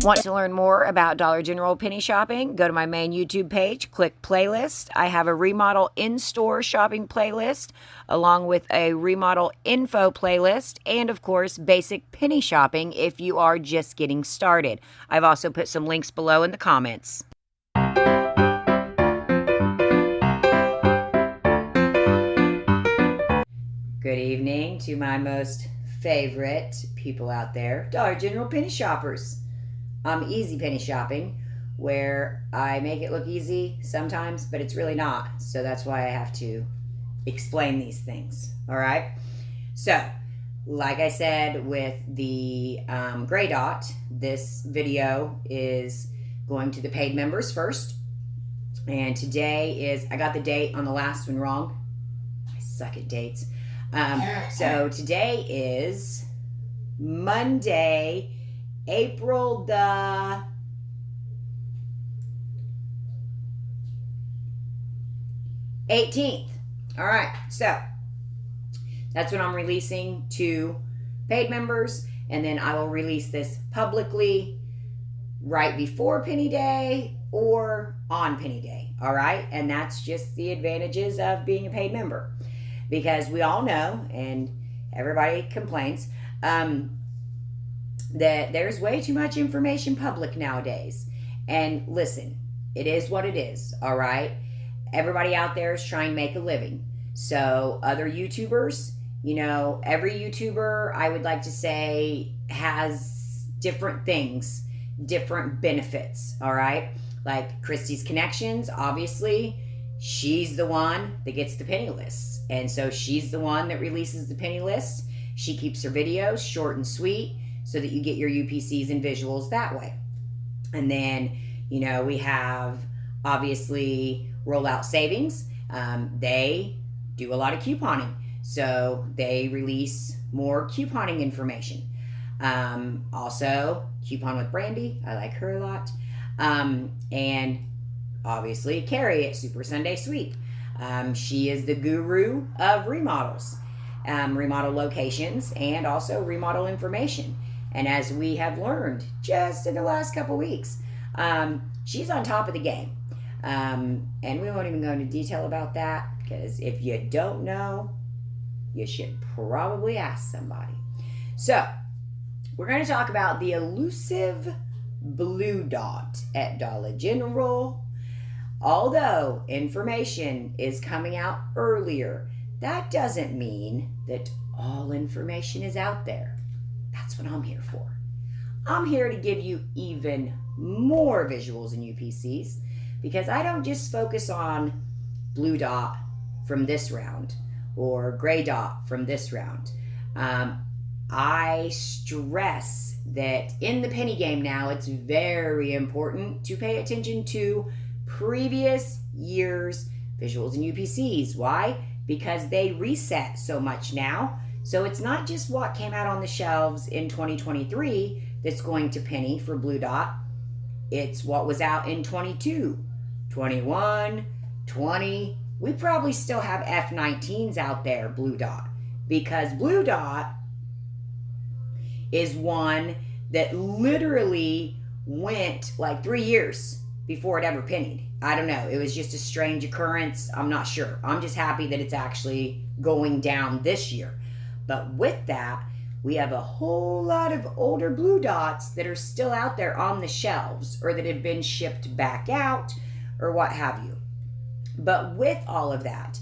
Want to learn more about Dollar General penny shopping? Go to my main YouTube page, click playlist. I have a remodel in-store shopping playlist along with a remodel info playlist and of course basic penny shopping if you are just getting started. I've also put some links below in the comments. Good evening to my most favorite people out there, Dollar General penny shoppers. Easy penny shopping, where I make it look easy sometimes, but it's really not. So that's why I have to explain these things. All right. So, like I said with the gray dot, this video is going to the paid members first. And today is, I got the date on the last one wrong. I suck at dates. So today is Monday, April the 18th. All right, so that's when I'm releasing to paid members, and then I will release this publicly right before Penny Day or on Penny Day. All right, and that's just the advantages of being a paid member, because we all know, and everybody complains, that there's way too much information public nowadays. And listen, it is what it is, all right? Everybody out there is trying to make a living. So other YouTubers, you know, every YouTuber, I would like to say, has different things, different benefits, all right? Like Christy's Connections, obviously, she's the one that gets the penny lists. And so she's the one that releases the penny list. She keeps her videos short and sweet so that you get your UPCs and visuals that way. And then, you know, we have obviously Rollout Savings. They do a lot of couponing. So they release more couponing information. Also, Coupon with Brandy. I like her a lot. And obviously Carrie at Super Sunday Sweep. She is the guru of remodels, remodel locations, and also remodel information. And as we have learned just in the last couple weeks, she's on top of the game. And we won't even go into detail about that, because if you don't know, you should probably ask somebody. So we're going to talk about the Elusive blue dot at Dollar General. Although information is coming out earlier, that doesn't mean that all information is out there. That's what I'm here for. I'm here to give you even more visuals and UPCs, because I don't just focus on blue dot from this round or gray dot from this round. I stress that in the penny game now, it's very important to pay attention to previous year's visuals and UPCs. Why? Because they reset so much now. So it's not just what came out on the shelves in 2023 that's going to penny for blue dot. It's what was out in 22, 21, 20. We probably still have F19s out there, blue dot, because blue dot is one that literally went like 3 years before it ever pennied. I don't know. It was just a strange occurrence. I'm not sure. I'm just happy that it's actually going down this year. But with that, we have a whole lot of older blue dots that are still out there on the shelves, or that have been shipped back out, or what have you. But with all of that,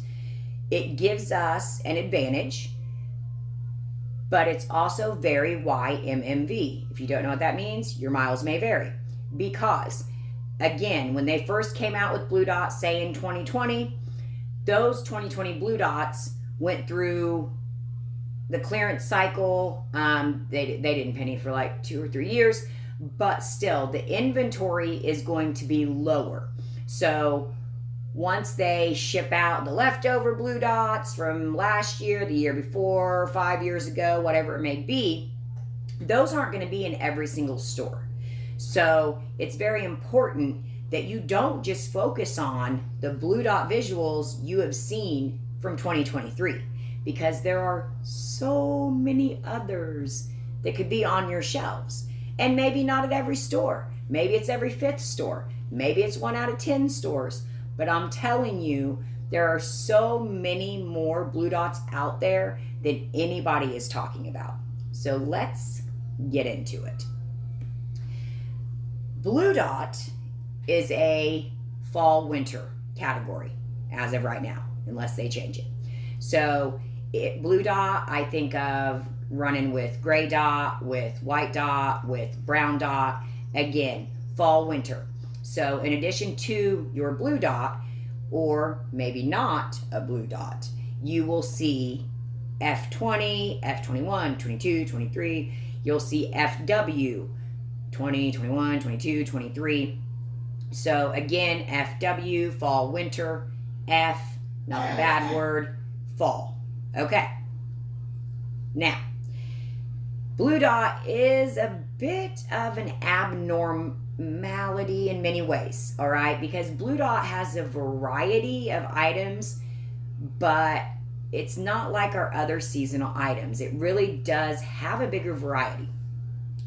it gives us an advantage, but it's also very YMMV. If you don't know what that means, your miles may vary. Because, again, when they first came out with blue dots, say in 2020, those 2020 blue dots went through the clearance cycle. They didn't penny for like 2 or 3 years, but still the inventory is going to be lower. So once they ship out the leftover blue dots from last year, the year before, 5 years ago, whatever it may be, those aren't going to be in every single store. So it's very important that you don't just focus on the blue dot visuals you have seen from 2023. Because there are so many others that could be on your shelves. And maybe not at every store. Maybe it's every 5th store. Maybe it's 1 out of 10 stores. But I'm telling you, there are so many more blue dots out there than anybody is talking about. So let's get into it. Blue dot is a fall winter category as of right now, unless they change it. So blue dot, I think of running with gray dot, with white dot, with brown dot. Again, fall winter. So in addition to your blue dot, or maybe not a blue dot, you will see F20, F21, 22, 23. You'll see FW, 20, 21, 22, 23. So again, FW, fall, winter. F, not a bad word, fall. Okay. Now, blue dot is a bit of an abnormality in many ways, all right? Because blue dot has a variety of items, but it's not like our other seasonal items. It really does have a bigger variety.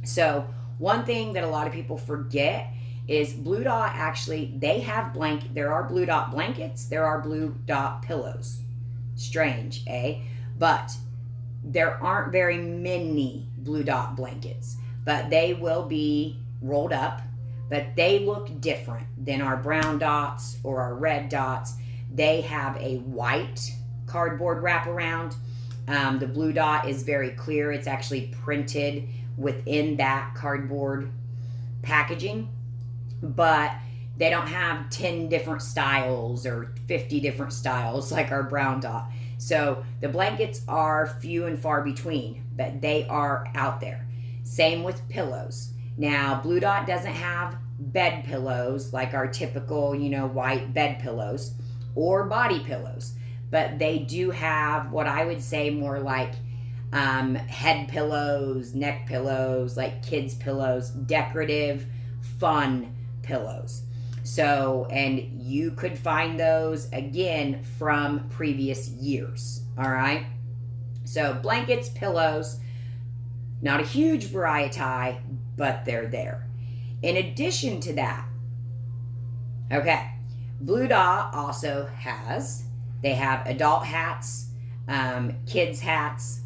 So one thing that a lot of people forget is blue dot actually, there are blue dot blankets, there are blue dot pillows. Strange, eh? But there aren't very many blue dot blankets, but they will be rolled up, but they look different than our brown dots or our red dots. They have a white cardboard wraparound. The blue dot is very clear. It's actually printed within that cardboard packaging, but they don't have 10 different styles or 50 different styles like our brown dot. So the blankets are few and far between, but they are out there. Same with pillows. Now, blue dot doesn't have bed pillows like our typical, white bed pillows or body pillows, but they do have what I would say more like head pillows, neck pillows, like kids pillows, decorative, fun pillows. So, and you could find those again from previous years. All right. So blankets, pillows, not a huge variety, but they're there. In addition to that, okay, blue dot also they have adult hats, kids hats,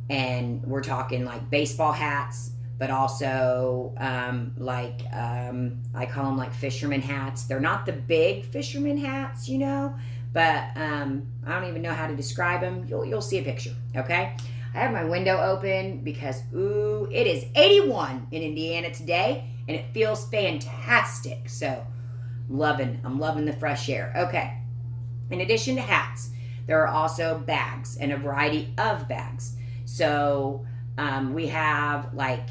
and we're talking like baseball hats, but also I call them like fisherman hats. They're not the big fisherman hats, but I don't even know how to describe them. You'll see a picture, okay? I have my window open because, it is 81 in Indiana today, and it feels fantastic. So I'm loving the fresh air. Okay. In addition to hats, there are also bags and a variety of bags. So we have like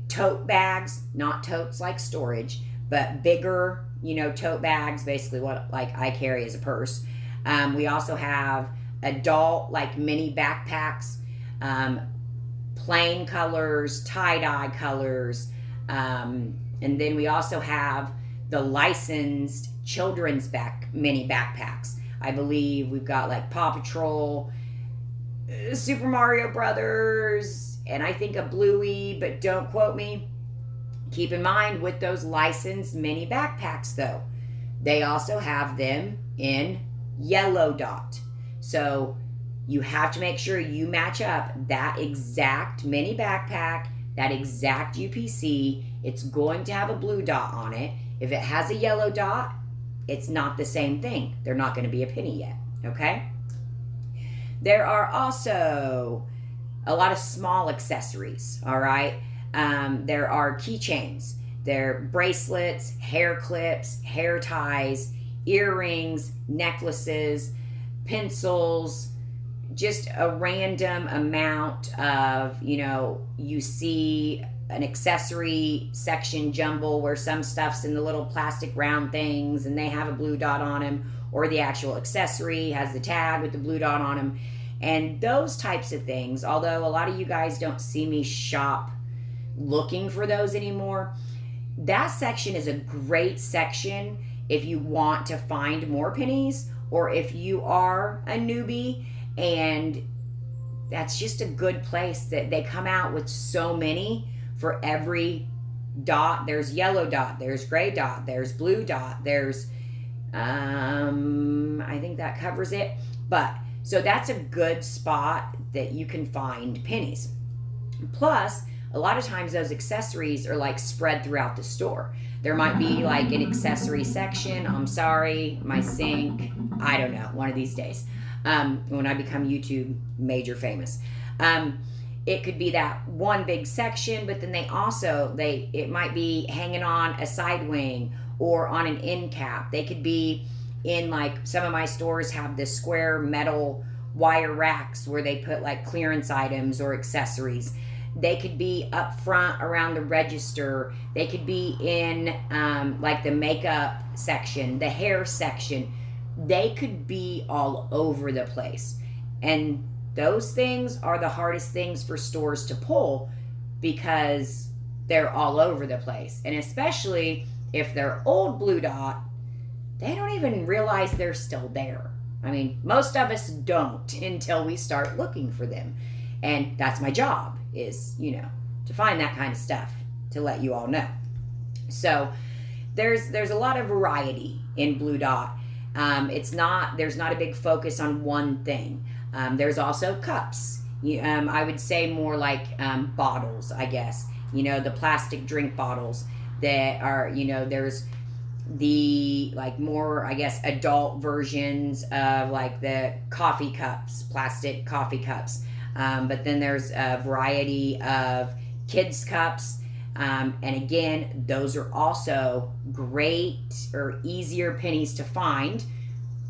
tote bags, not totes like storage, but bigger, tote bags, basically what like I carry as a purse. We also have adult like mini backpacks, plain colors, tie-dye colors, and then we also have the licensed children's mini backpacks. I believe we've got like Paw Patrol, Super Mario Brothers, and I think a Bluey, but don't quote me. Keep in mind with those licensed mini backpacks though, they also have them in yellow dot. So you have to make sure you match up that exact mini backpack, that exact UPC. It's going to have a blue dot on it. If it has a yellow dot, it's not the same thing. They're not going to be a penny yet, okay? There are also a lot of small accessories, all right? There are keychains, there are bracelets, hair clips, hair ties, earrings, necklaces, pencils, just a random amount of, you see an accessory section jumble where some stuff's in the little plastic round things and they have a blue dot on them, or the actual accessory has the tag with the blue dot on them. And those types of things, although a lot of you guys don't see me shop looking for those anymore, that section is a great section if you want to find more pennies, or if you are a newbie, and that's just a good place that they come out with so many for every dot, there's yellow dot, there's gray dot, there's blue dot, there's I think that covers it. But so that's a good spot that you can find pennies. Plus, a lot of times those accessories are like spread throughout the store. There might be like an accessory section. I'm sorry, my sink. I don't know, one of these days. When I become YouTube major famous. It could be that one big section, but then it might be hanging on a side wing or on an end cap. They could be in, like, some of my stores have this square metal wire racks where they put like clearance items or accessories. They could be up front around the register. They could be in like the makeup section, the hair section. They could be all over the place. And those things are the hardest things for stores to pull because they're all over the place. And especially if they're old blue dot, they don't even realize they're still there. I mean, most of us don't until we start looking for them. And that's my job, is, to find that kind of stuff, to let you all know. So there's a lot of variety in blue dot. There's not a big focus on one thing. There's also cups. I would say more like bottles, I guess. The plastic drink bottles that are, there's the like more, I guess, adult versions of like the coffee cups, plastic coffee cups. But then there's a variety of kids cups. And again, those are also great or easier pennies to find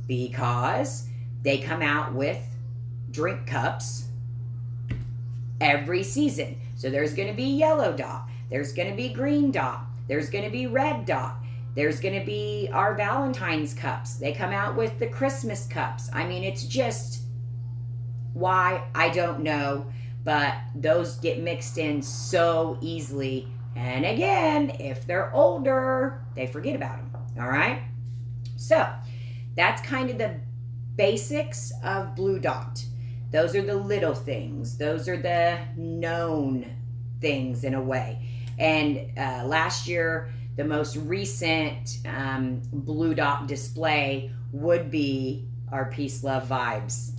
because they come out with drink cups every season. So there's going to be yellow dot, there's going to be green dot, there's going to be red dot, there's going to be our Valentine's cups. They come out with the Christmas cups. I mean, it's just why, I don't know, but those get mixed in so easily. And again, if they're older, they forget about them. All right. So that's kind of the basics of blue dot. Those are the little things. Those are the known things in a way. And last year, the most recent blue dot display would be our Peace, Love, Vibes.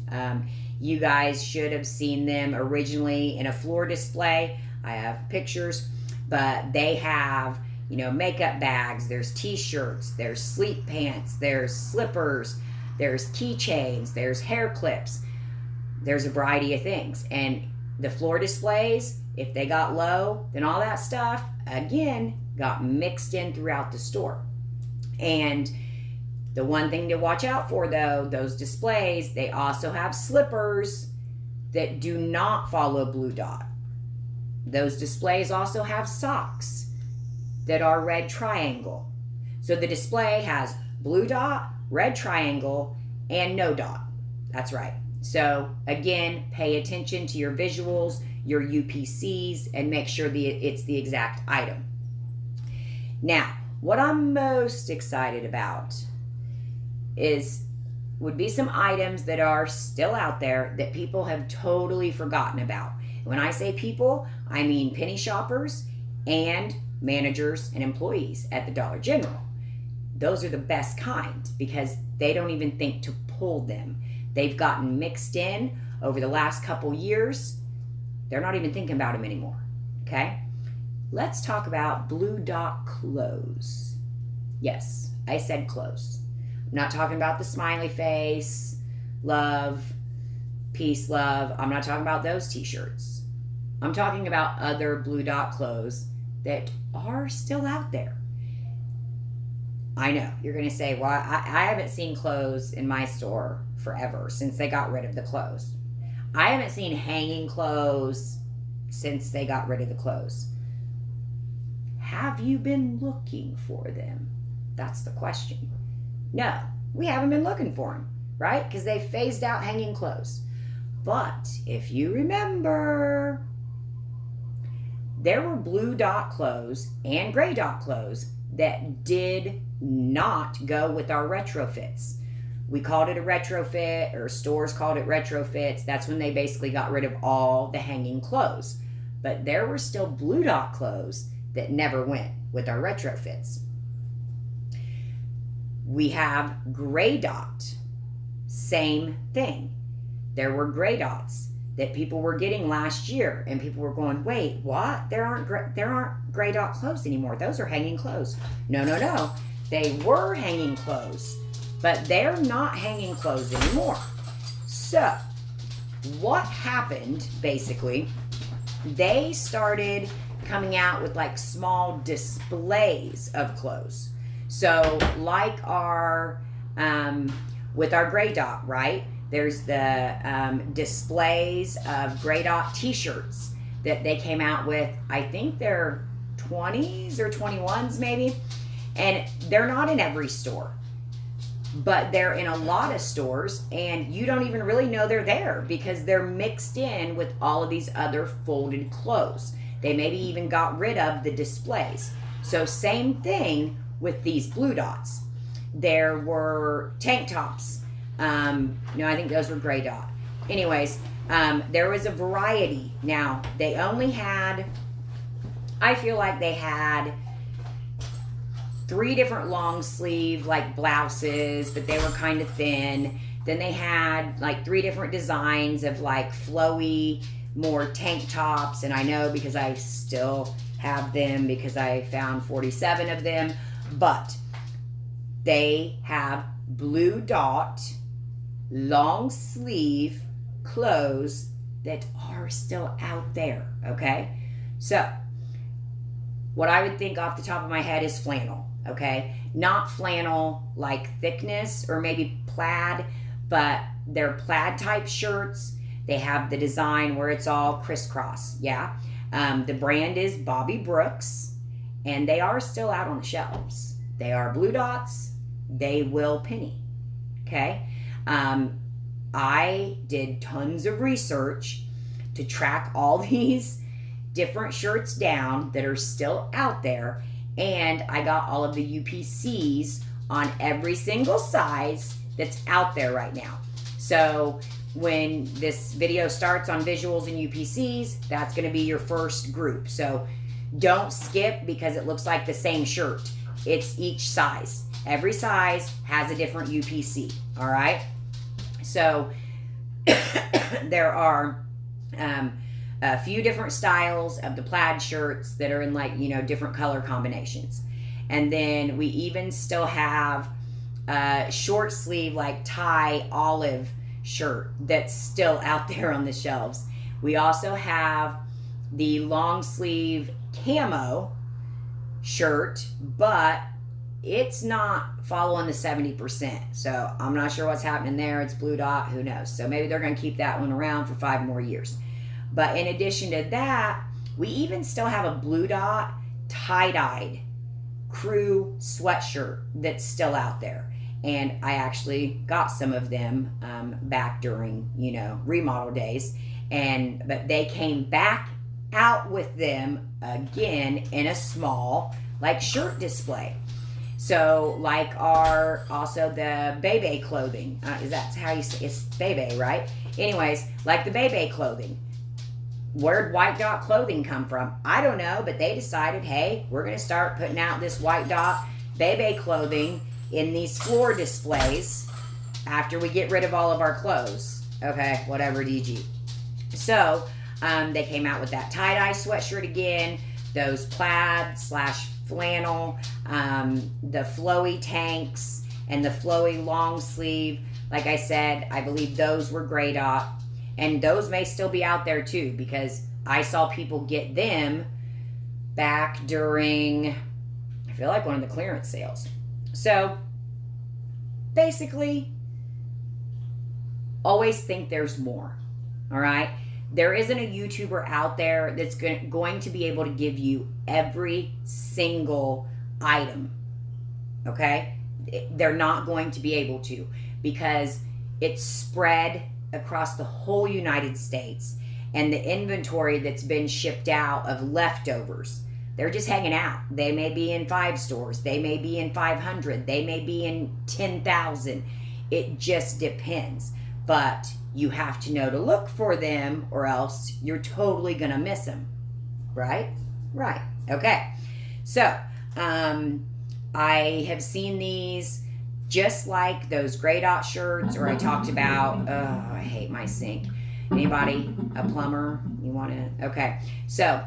You guys should have seen them originally in a floor display. I have pictures, but they have, makeup bags, there's t-shirts, there's sleep pants, there's slippers, there's keychains, there's hair clips. There's a variety of things. And the floor displays, if they got low, then all that stuff, again, got mixed in throughout the store. And the one thing to watch out for, though, those displays, they also have slippers that do not follow blue dot. Those displays also have socks that are red triangle. So the display has blue dot, red triangle, and no dot. That's right. So again, pay attention to your visuals, your UPCs, and make sure it's the exact item. Now, what I'm most excited about would be some items that are still out there that people have totally forgotten about. When I say people, I mean penny shoppers and managers and employees at the Dollar General. Those are the best kind because they don't even think to pull them. They've gotten mixed in over the last couple years. They're not even thinking about them anymore, okay? Let's talk about blue dot clothes. Yes, I said clothes. I'm not talking about the smiley face, love, peace, love. I'm not talking about those t-shirts. I'm talking about other blue dot clothes that are still out there. I know, you're going to say, well, I haven't seen clothes in my store forever since they got rid of the clothes. I haven't seen hanging clothes since they got rid of the clothes. Have you been looking for them? That's the question. No, we haven't been looking for them, right? Because they phased out hanging clothes. But if you remember, there were blue dot clothes and gray dot clothes that did not go with our retrofits. We called it a retrofit, or stores called it retrofits. That's when they basically got rid of all the hanging clothes. But there were still blue dot clothes that never went with our retrofits. We have gray dot. Same thing. There were gray dots that people were getting last year, and people were going, wait, what? There aren't gray dot clothes anymore. Those are hanging clothes. No. They were hanging clothes, but they're not hanging clothes anymore. So what happened, basically, they started coming out with like small displays of clothes. So like our, with our gray dot, right? There's the displays of gray dot t-shirts that they came out with. I think they're 20s or 21s maybe. And they're not in every store, but they're in a lot of stores, and you don't even really know they're there because they're mixed in with all of these other folded clothes. They maybe even got rid of the displays. So same thing with these blue dots. There were tank tops. No, I think those were gray dot. Anyways, there was a variety. Now, they only had, I feel like they had 3 different long sleeve like blouses, but they were kind of thin. Then they had like 3 different designs of like flowy, more tank tops. And I know because I still have them because I found 47 of them. But they have blue dot, long sleeve clothes that are still out there, okay? So, what I would think off the top of my head is flannel, okay? Not flannel like thickness or maybe plaid, but they're plaid type shirts. They have the design where it's all crisscross, yeah? The brand is Bobby Brooks, and they are still out on the shelves. They are blue dots. They will penny, okay? I did tons of research to track all these different shirts down that are still out there, and I got all of the UPCs on every single size that's out there right now. So when this video starts on visuals and UPCs, that's going to be your first group. So don't skip because it looks like the same shirt. It's each size. Every size has a different UPC, all right? So there are a few different styles of the plaid shirts that are in like, you know, different color combinations. And then we even still have a short sleeve like tie olive shirt that's still out there on the shelves. We also have the long sleeve camo shirt, but it's not following the 70%. So I'm not sure what's happening there. It's blue dot, who knows? So maybe they're going to keep that one around for 5 more years. But in addition to that, we even still have a blue dot tie-dyed crew sweatshirt that's still out there. And I actually got some of them back during, you know, remodel days. But they came back out with them again in a small, like, shirt display. So, like also the Bebe clothing. Is that how you say it's Bebe, right? Anyways, like the Bebe clothing. Where'd white dot clothing come from? I don't know, but they decided, hey, we're going to start putting out this white dot Bebe clothing in these floor displays after we get rid of all of our clothes. Okay, whatever, DG. So, they came out with that tie-dye sweatshirt again, those plaid / flannel, the flowy tanks, and the flowy long sleeve. Like I said, I believe those were gray dot. And those may still be out there too, because I saw people get them back during, I feel like, one of the clearance sales. So, basically, always think there's more, all right? There isn't a YouTuber out there that's going to be able to give you every single item, okay? They're not going to be able to, because it's spread across the whole United States, and the inventory that's been shipped out of leftovers, they're just hanging out. They may be in 5 stores, they may be in 500, they may be in 10,000. It just depends. But you have to know to look for them, or else you're totally gonna miss them. Right? Right. Okay, so I have seen these just like those gray dot shirts, or I talked about, I hate my sink. Anybody, a plumber, you want to, okay. So,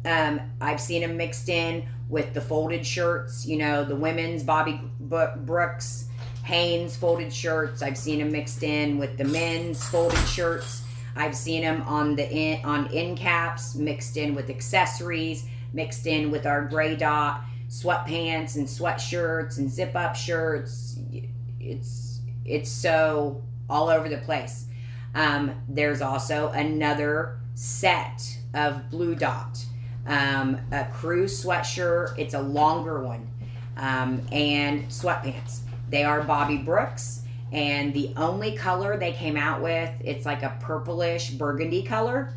I've seen them mixed in with the folded shirts, you know, the women's Bobby Brooks, Hanes folded shirts. I've seen them mixed in with the men's folded shirts. I've seen them on end caps, mixed in with accessories, mixed in with our gray dot sweatpants and sweatshirts and zip up shirts. It's so all over the place. There's also another set of blue dot, a crew sweatshirt. It's a longer one, and sweatpants. They are Bobby Brooks, and the only color they came out with, it's like a purplish burgundy color.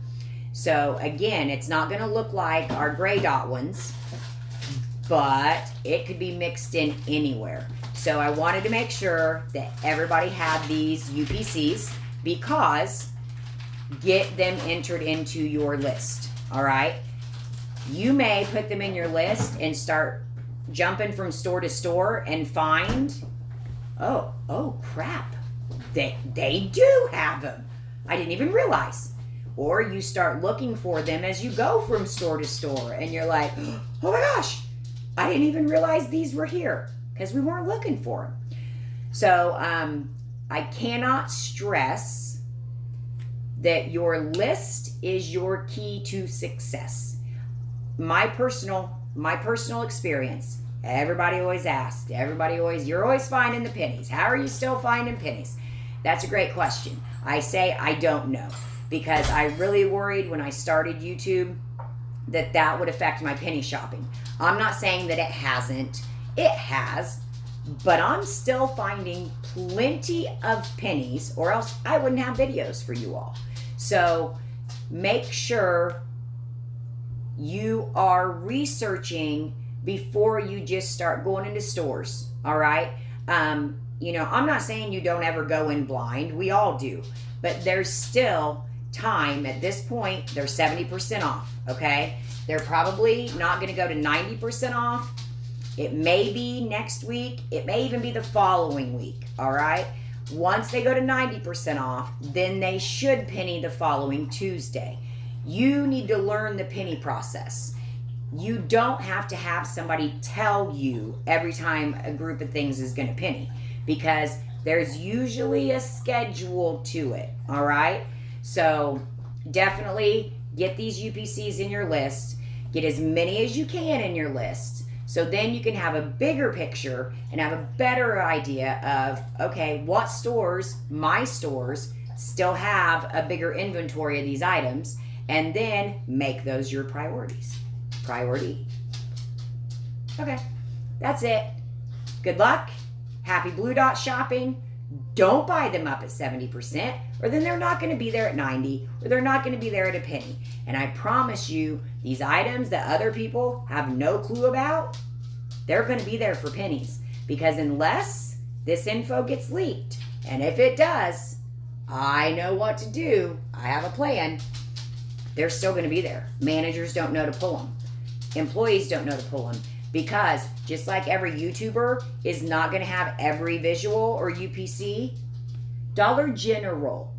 So again, it's not going to look like our gray dot ones, but it could be mixed in anywhere. So I wanted to make sure that everybody had these UPCs, because get them entered into your list. All right, you may put them in your list and start jumping from store to store and find, oh crap, they do have them. I didn't even realize. Or you start looking for them as you go from store to store, and you're like, oh my gosh, I didn't even realize these were here, because we weren't looking for them. So I cannot stress that your list is your key to success. My personal experience, everybody always asks, you're always finding the pennies. How are you still finding pennies? That's a great question. I say I don't know, because I really worried when I started YouTube that would affect my penny shopping. I'm not saying that it hasn't. It has. But I'm still finding plenty of pennies, or else I wouldn't have videos for you all. So make sure you are researching before you just start going into stores, all right? You know, I'm not saying you don't ever go in blind. We all do. But there's still time. At this point, they're 70% off, okay? They're probably not going to go to 90% off. It may be next week. It may even be the following week, all right? Once they go to 90% off, then they should penny the following Tuesday. You need to learn the penny process. You don't have to have somebody tell you every time a group of things is going to penny, because there's usually a schedule to it, all right? So definitely get these UPCs in your list. Get as many as you can in your list. So then you can have a bigger picture and have a better idea of, okay, what stores, my stores, still have a bigger inventory of these items, and then make those your priorities. Priority. Okay, that's it. Good luck. Happy Blue Dot shopping. Don't buy them up at 70%, or then they're not going to be there at 90, or they're not going to be there at a penny. And I promise you, these items that other people have no clue about, they're going to be there for pennies. Because unless this info gets leaked, and if it does, I know what to do. I have a plan. They're still going to be there. Managers don't know to pull them. Employees don't know to pull them. Because just like every YouTuber is not going to have every visual or UPC, Dollar General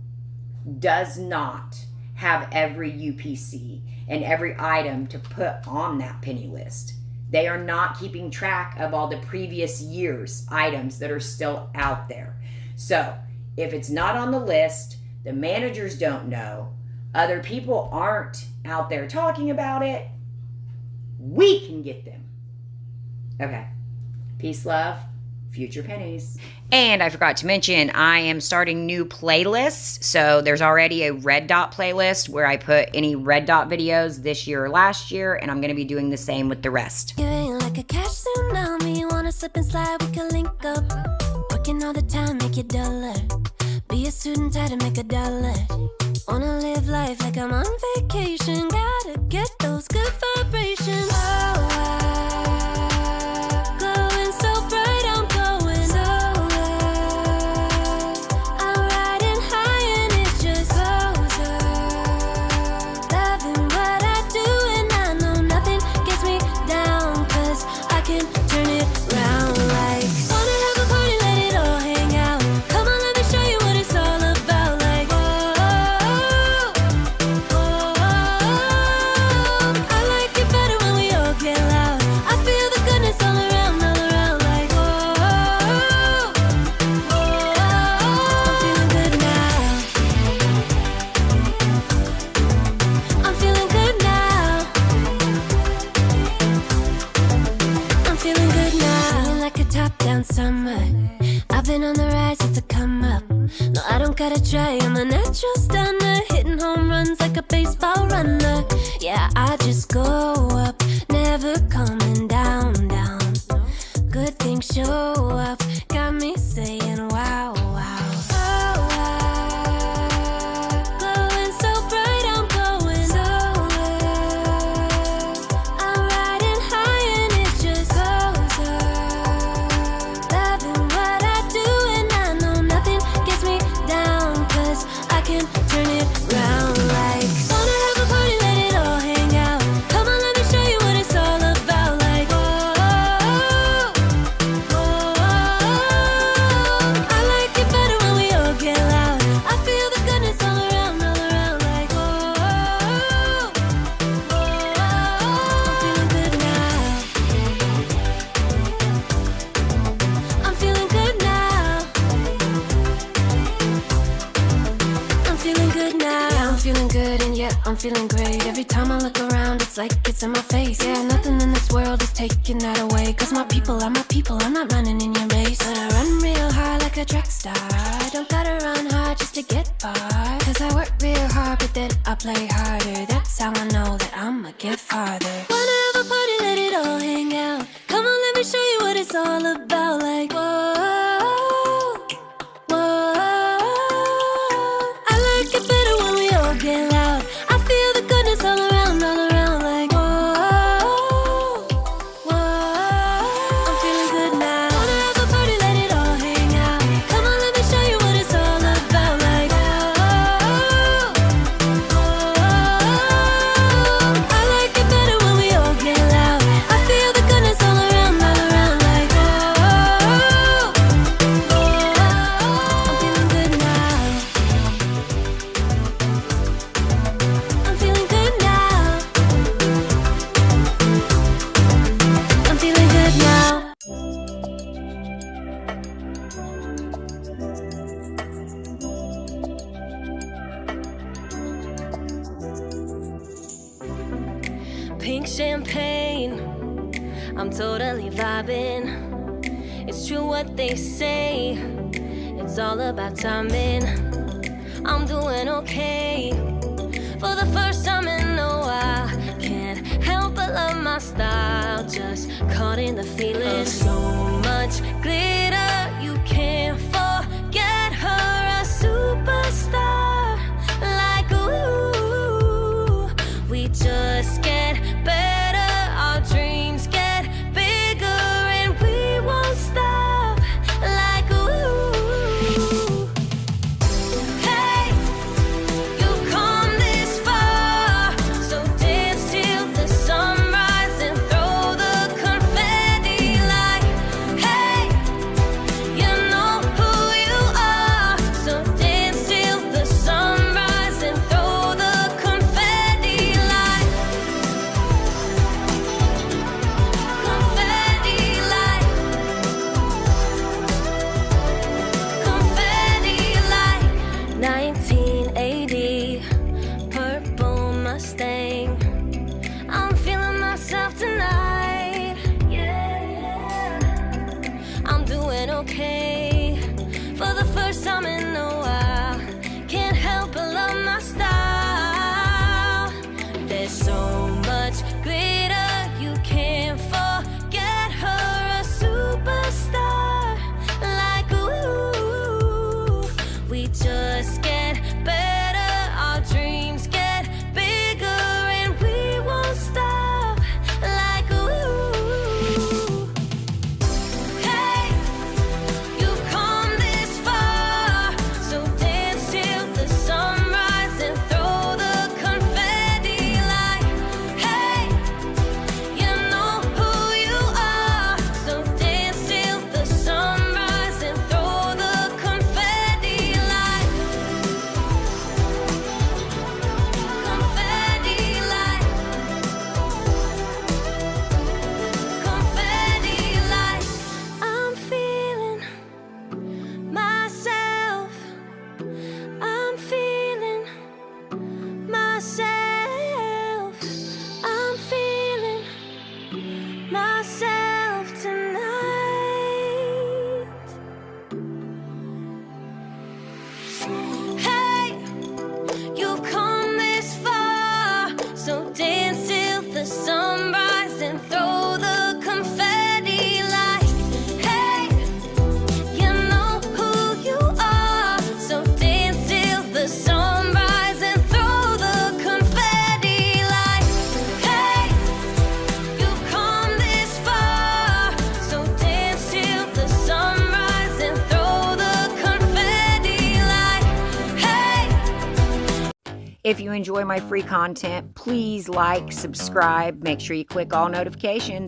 does not have every UPC and every item to put on that penny list. They are not keeping track of all the previous year's items that are still out there. So if it's not on the list, the managers don't know, other people aren't out there talking about it, we can get them. Okay. Peace, love, future pennies. And I forgot to mention, I am starting new playlists. So there's already a red dot playlist where I put any red dot videos this year or last year, and I'm going to be doing the same with the rest. You ain't like a cash tsunami, wanna slip and slide, we can link up. Working all the time, make it duller. Be a student, tie to make a dollar. Wanna live life like I'm on vacation, gotta get those good vibrations. Glowing so bright, I'm going solar. I'm riding high and it's just closer. Loving what I do and I know nothing gets gotta try, I'm a natural stunner, hitting home runs like a baseball runner. Yeah, I just go up, never coming down, down. Good things show up, got me saying wow, wow. Oh, wow. Glowing so bright, I'm going so low. I'm riding high and it just goes up. Loving what I do and I know nothing gets me down, 'cause I can turn it round like. Wanna have a party, let it all hang out. Come on, let me show you what it's all about. Like, whoa, whoa. I like it better when we all get loud. I feel the goodness all around, like, whoa, whoa. I'm feeling good now. I'm feeling good now. I'm feeling good now. Yeah, I'm feeling good and yet I'm feeling great. Every time I look around, it's like it's in my face. Yeah, nothing in this world is taking that away. 'Cause my people are my people, I'm not running in your race. But I run real hard like a track star. I don't gotta run hard just to get far. 'Cause I work real hard, but then I play harder. That's how I know that I'ma get farther. Wanna have a party, let it all hang out. Come on, let me show you what it's all about. Like, whoa, whoa. I like it better when we all get loud. I feel the goodness all around, like, whoa, whoa. I'm feeling good now. Wanna have a party, let it all hang out. Come on, let me show you what it's all about. Like, whoa, whoa. I like it better when we all get loud. I feel the goodness all around, like, whoa, whoa. I'm feeling good now. I'm feeling good now. I'm feeling good now. Pink champagne, I'm totally vibing. It's true what they say, it's all about timing. I'm doing okay. For the first time in a while, can't help but love my style. Just caught in the feeling of so much glitter. You can't forget her, a superstar. Like, ooh, we just get better. Our dreams get bigger and we won't stop. Like, ooh, hey, you've come this far, so dance till the sunrise and throw the confetti. Like, hey, you know who you are, so dance till the sunrise and throw the confetti. Like, confetti, like, confetti, like. 1980, purple Mustang. I'm feeling myself tonight. Yeah, I'm doing okay. For the first time in a while, can't help but love my style. There's so much glitter, you can't forget her, a superstar. Like, ooh, we just get better. Our dreams get bigger and we won't stop. Like, ooh, hey, you've come this far, so dance till the sunrise and throw the confetti. Like, hey, you know who you are, so dance till the sunrise and throw the confetti. Like, confetti, like, confetti, like. I'm feeling myself. I'm feeling myself. I'm feeling myself tonight. If you enjoy my free content, please like, subscribe, make sure you click all notifications.